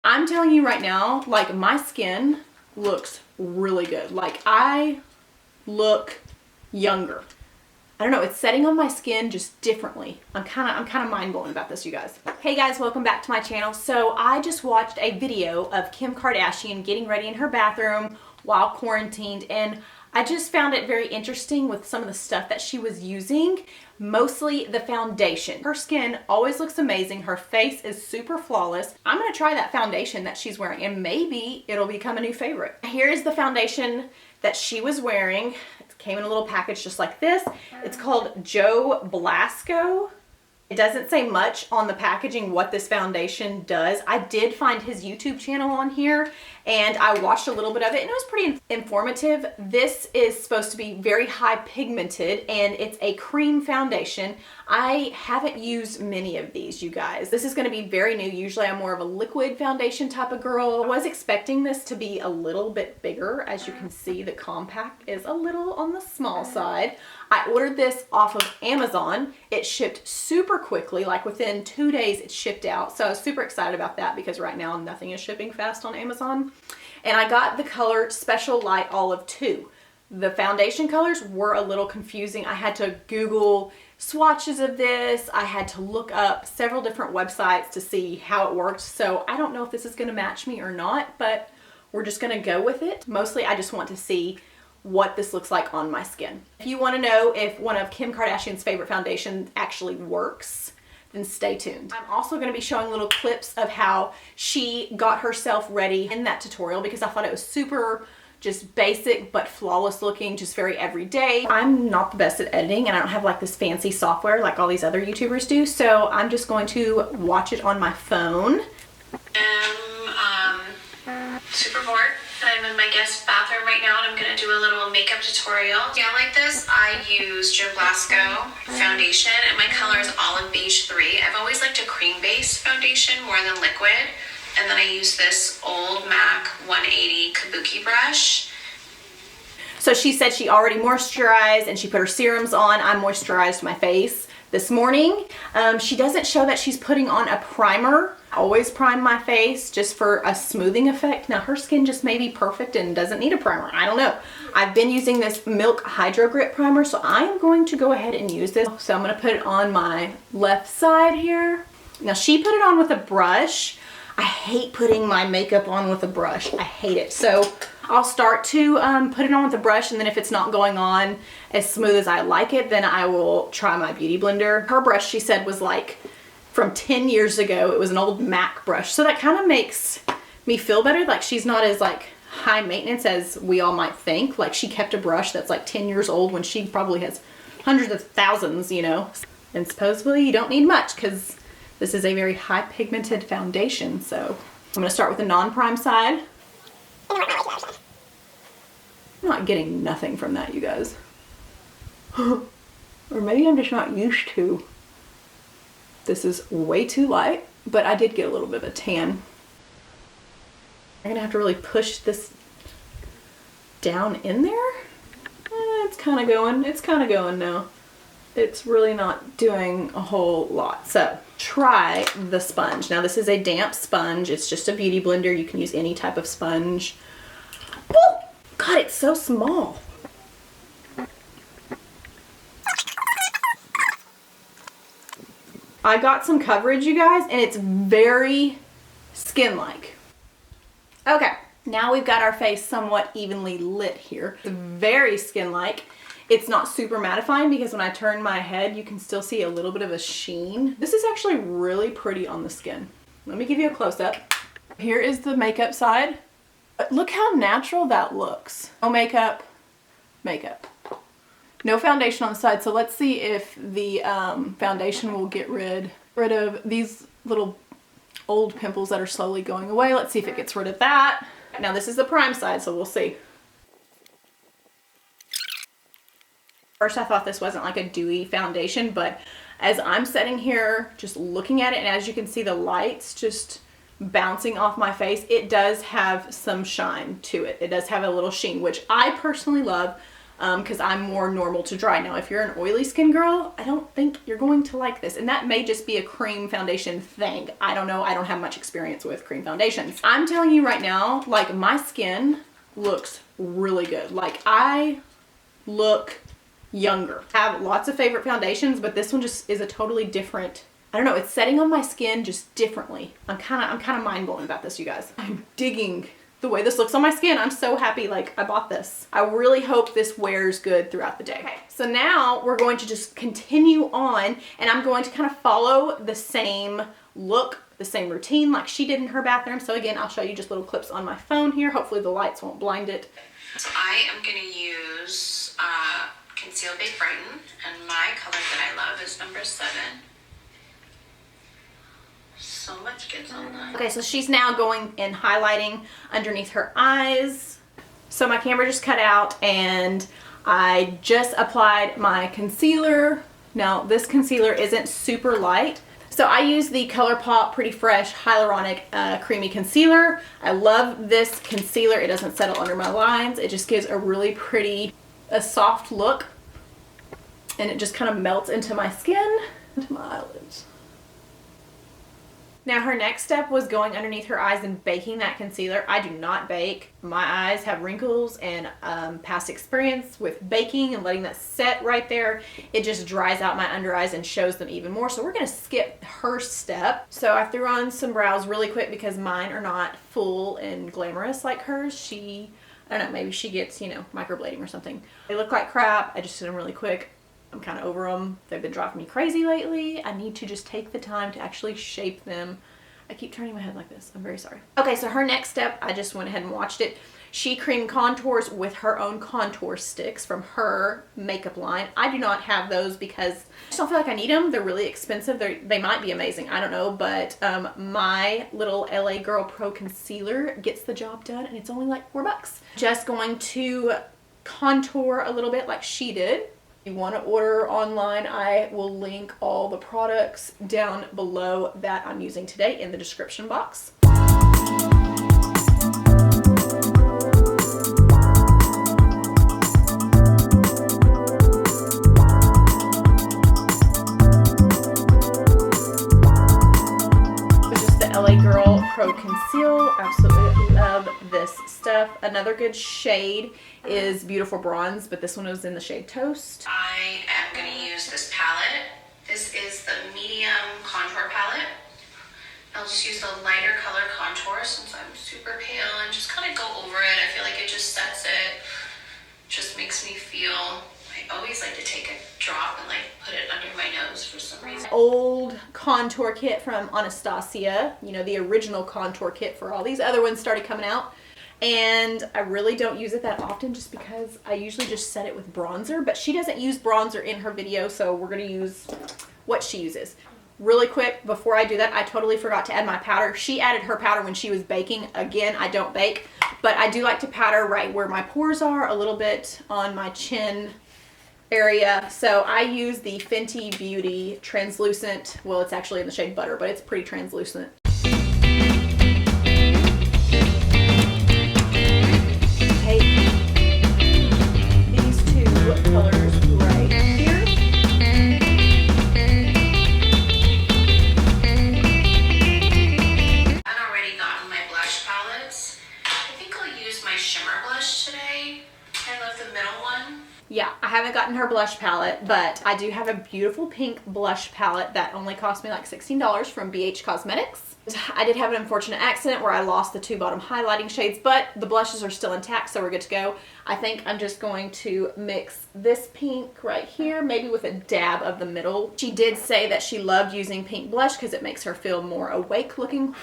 I'm telling you right now, like, my skin looks really good. Like, I look younger. I don't know, it's setting on my skin just differently. I'm kind of mind blown about this, you guys. Hey guys, welcome back to my channel. So I just watched a video of Kim Kardashian getting ready in her bathroom while quarantined, and I just found it very interesting with some of the stuff that she was using, mostly the foundation. Her skin always looks amazing. Her face is super flawless. I'm gonna try that foundation that she's wearing and maybe it'll become a new favorite. Here is the foundation that she was wearing. It came in a little package just like this. It's called BLASCO. It doesn't say much on the packaging what this foundation does. I did find his YouTube channel on here and I watched a little bit of it and it was pretty informative. This is supposed to be very high pigmented and it's a cream foundation. I haven't used many of these, you guys. This is going to be very new. Usually I'm more of a liquid foundation type of girl. I was expecting this to be a little bit bigger. As you can see, the compact is a little on the small side. I ordered this off of Amazon. It shipped super quickly, like within 2 days it shipped out. So I was super excited about that because right now nothing is shipping fast on Amazon. And I got the color Special Light Olive 2. The foundation colors were a little confusing. I had to Google swatches of this. I had to look up several different websites to see how it worked. So I don't know if this is gonna match me or not, but we're just gonna go with it. Mostly I just want to see what this looks like on my skin. If you want to know if one of Kim Kardashian's favorite foundations actually works, then stay tuned. I'm also going to be showing little clips of how she got herself ready in that tutorial because I thought it was super just basic but flawless looking, just very everyday. I'm not the best at editing and I don't have like this fancy software like all these other YouTubers do, so I'm just going to watch it on my phone. Super bored. I'm in my guest bathroom right now and I'm going to do a little makeup tutorial. Yeah, like this, I use BLASCO foundation and my color is Olive Beige 3. I've always liked a cream-based foundation more than liquid. And then I use this old MAC 180 Kabuki brush. So she said she already moisturized and she put her serums on. I moisturized my face this morning. She doesn't show that she's putting on a primer. I always prime my face just for a smoothing effect. Now her skin just may be perfect and doesn't need a primer. I don't know. I've been using this Milk Hydro Grip primer, so I am going to go ahead and use this. So I'm going to put it on my left side here. Now she put it on with a brush. I hate putting my makeup on with a brush. I hate it. So I'll start to put it on with a brush, and then if it's not going on as smooth as I like it, then I will try my beauty blender. Her brush, she said, was like from 10 years ago. It was an old MAC brush. So that kind of makes me feel better. Like she's not as like high maintenance as we all might think. Like she kept a brush that's like 10 years old when she probably has hundreds of thousands, you know. And supposedly you don't need much because this is a very high pigmented foundation. So I'm going to start with the non-prime side. I'm not getting nothing from that, you guys. Or maybe I'm just not used to. This is way too light, but I did get a little bit of a tan. I'm gonna have to really push this down in there. It's kind of going now. It's really not doing a whole lot. So try the sponge. Now this is a damp sponge. It's just a beauty blender. You can use any type of sponge. Oh, God, it's so small. I got some coverage, you guys, and it's very skin-like. Okay, now we've got our face somewhat evenly lit here. It's very skin-like. It's not super mattifying because when I turn my head, you can still see a little bit of a sheen. This is actually really pretty on the skin. Let me give you a close-up. Here is the makeup side. Look how natural that looks. No makeup, makeup. No foundation on the side, so let's see if the foundation will get rid of these little old pimples that are slowly going away. Let's see if it gets rid of that. Now this is the prime side, so we'll see. First I thought this wasn't like a dewy foundation, but as I'm sitting here just looking at it, and as you can see the lights just bouncing off my face, it does have some shine to it. It does have a little sheen, which I personally love. because I'm more normal to dry. Now, if you're an oily skin girl, I don't think you're going to like this. And that may just be a cream foundation thing. I don't know. I don't have much experience with cream foundations. I'm telling you right now, like, my skin looks really good. Like, I look younger. I have lots of favorite foundations, but this one just is a totally different, I don't know, it's setting on my skin just differently. I'm kind of mind blown about this, you guys. I'm digging the way this looks on my skin. I'm so happy, like, I bought this. I really hope this wears good throughout the day. Okay, so now we're going to just continue on, and I'm going to kind of follow the same look, the same routine like she did in her bathroom. So again, I'll show you just little clips on my phone here. Hopefully the lights won't blind it. So I am going to use Conceal Bake Brighten, and my color that I love is number 7. So much gets on that. Okay, so she's now going and highlighting underneath her eyes. So my camera just cut out and I just applied my concealer. Now this concealer isn't super light. So I use the ColourPop Pretty Fresh Hyaluronic Creamy Concealer. I love this concealer. It doesn't settle under my lines. It just gives a really pretty, a soft look. And it just kind of melts into my skin, into my eyelids. Now her next step was going underneath her eyes and baking that concealer. I do not bake. My eyes have wrinkles, and past experience with baking and letting that set right there, it just dries out my under eyes and shows them even more. So we're gonna skip her step. So I threw on some brows really quick because mine are not full and glamorous like hers. I don't know, maybe she gets, you know, microblading or something. They look like crap. I just did them really quick. I'm kind of over them. They've been driving me crazy lately. I need to just take the time to actually shape them. I keep turning my head like this. I'm very sorry. Okay, so her next step, I just went ahead and watched it. She cream contours with her own contour sticks from her makeup line. I do not have those because I just don't feel like I need them. They're really expensive. They might be amazing. I don't know, but my little LA Girl Pro Concealer gets the job done, and it's only like $4. Just going to contour a little bit like she did. If you want to order online, I will link all the products down below that I'm using today in the description box. This is the LA Girl Pro Conceal. Absolutely love this stuff. Another good shade is Beautiful Bronze, but this one was in the shade Toast. I am going to use this palette. This is the medium contour palette. I'll just use the lighter color contour since I'm super pale and just kind of go over it. I feel like it just sets it, just makes me feel, I always like to take a drop and like put it under my nose for some reason. Old contour kit from Anastasia, you know, the original contour kit for all these other ones started coming out. And I really don't use it that often just because I usually just set it with bronzer, but she doesn't use bronzer in her video, so we're going to use what she uses. Really quick, before I do that, I totally forgot to add my powder. She added her powder when she was baking. Again, I don't bake, but I do like to powder right where my pores are, a little bit on my chin area. So I use the Fenty Beauty translucent, well, it's actually in the shade Butter, but it's pretty translucent. Colors right here. I've already gotten my blush palettes. I think I'll use my shimmer blush today. I love the middle one. Yeah, I haven't gotten her blush palette, but I do have a beautiful pink blush palette that only cost me like $16 from BH Cosmetics. I did have an unfortunate accident where I lost the 2 bottom highlighting shades, but the blushes are still intact, so we're good to go. I think I'm just going to mix this pink right here, maybe with a dab of the middle. She did say that she loved using pink blush because it makes her feel more awake looking.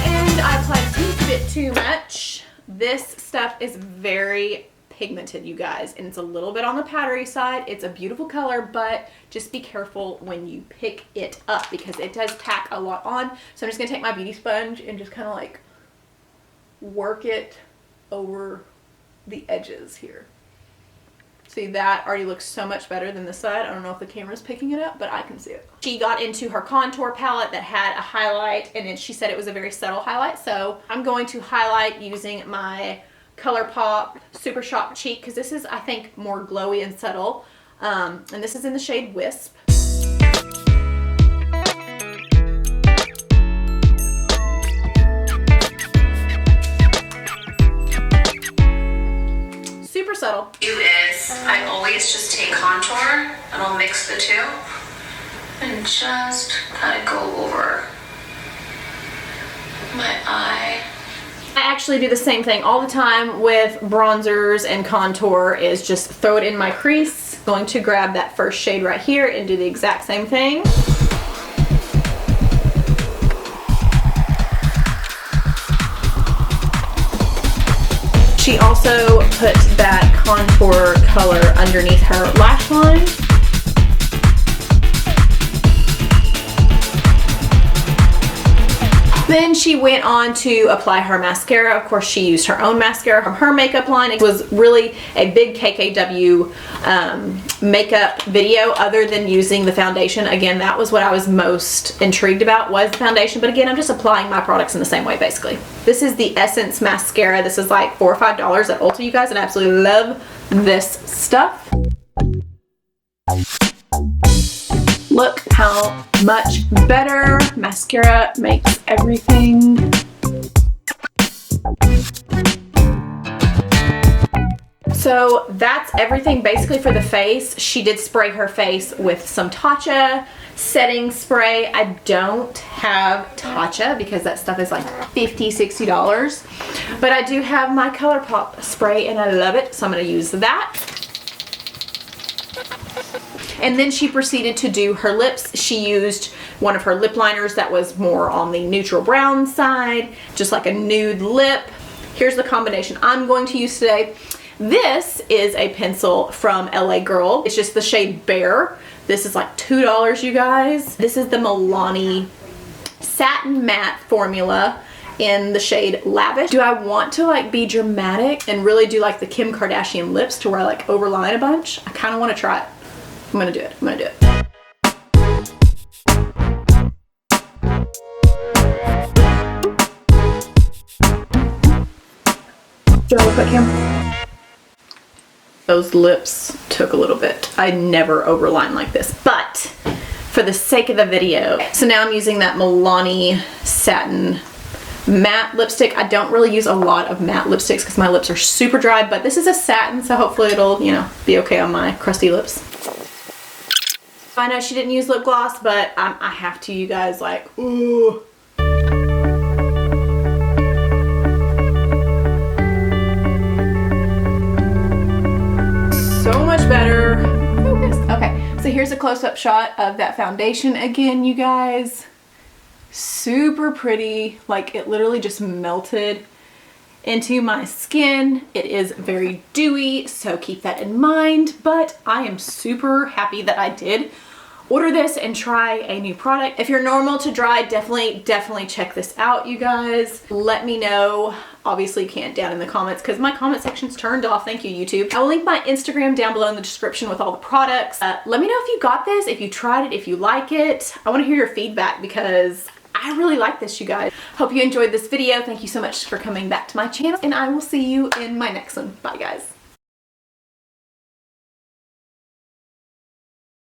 And I applied a teensy bit too much. This stuff is very pigmented, you guys, and it's a little bit on the powdery side. It's a beautiful color, but just be careful when you pick it up because it does pack a lot on. So I'm just gonna take my beauty sponge and just kind of like work it over the edges here. See, that already looks so much better than this side. I don't know if the camera's picking it up, but I can see it. She got into her contour palette that had a highlight, and then she said it was a very subtle highlight. So I'm going to highlight using my ColourPop Super Shock Cheek, because this is, I think, more glowy and subtle. And this is in the shade Wisp. Super subtle. I always just take contour and I'll mix the two and just kind of go over my eye. I actually do the same thing all the time with bronzers and contour, is just throw it in my crease. Going to grab that first shade right here and do the exact same thing. She also put that contour color underneath her lash line. Then she went on to apply her mascara. Of course, she used her own mascara from her makeup line. It was really a big KKW makeup video, other than using the foundation. Again, that was what I was most intrigued about, was the foundation. But again, I'm just applying my products in the same way, basically. This is the Essence mascara. This is like $4 or $5 at Ulta, you guys, and I absolutely love this stuff. Look how much better mascara makes everything. So that's everything basically for the face. She did spray her face with some Tatcha setting spray. I don't have Tatcha because that stuff is like $50, $60. But I do have my ColourPop spray and I love it, so I'm going to use that. And then she proceeded to do her lips. She used one of her lip liners that was more on the neutral brown side, just like a nude lip. Here's the combination I'm going to use today. This is a pencil from LA Girl. It's just the shade Bear. This is like $2, you guys. This is the Milani Satin Matte formula in the shade Lavish. Do I want to like be dramatic and really do like the Kim Kardashian lips to where I like overline a bunch? I kind of want to try it. I'm gonna do it. I'm gonna do it. Do I look like him? Those lips took a little bit. I never overline like this, but for the sake of the video. So now I'm using that Milani Satin matte lipstick. I don't really use a lot of matte lipsticks because my lips are super dry, but this is a satin, so hopefully it'll, you know, be okay on my crusty lips. I know she didn't use lip gloss, but I have to, you guys, like, ooh. So much better. Focused. Okay, so here's a close-up shot of that foundation again, you guys. Super pretty. Like, it literally just melted into my skin. It is very dewy, so keep that in mind. But I am super happy that I did order this and try a new product. If you're normal to dry, definitely check this out, you guys. Let me know. Obviously you can't down in the comments because my comment section's turned off. Thank you, YouTube. I will link my Instagram down below in the description with all the products. Let me know if you got this, if you tried it, if you like it. I want to hear your feedback because I really like this, you guys. Hope you enjoyed this video. Thank you so much for coming back to my channel, and I will see you in my next one. Bye, guys.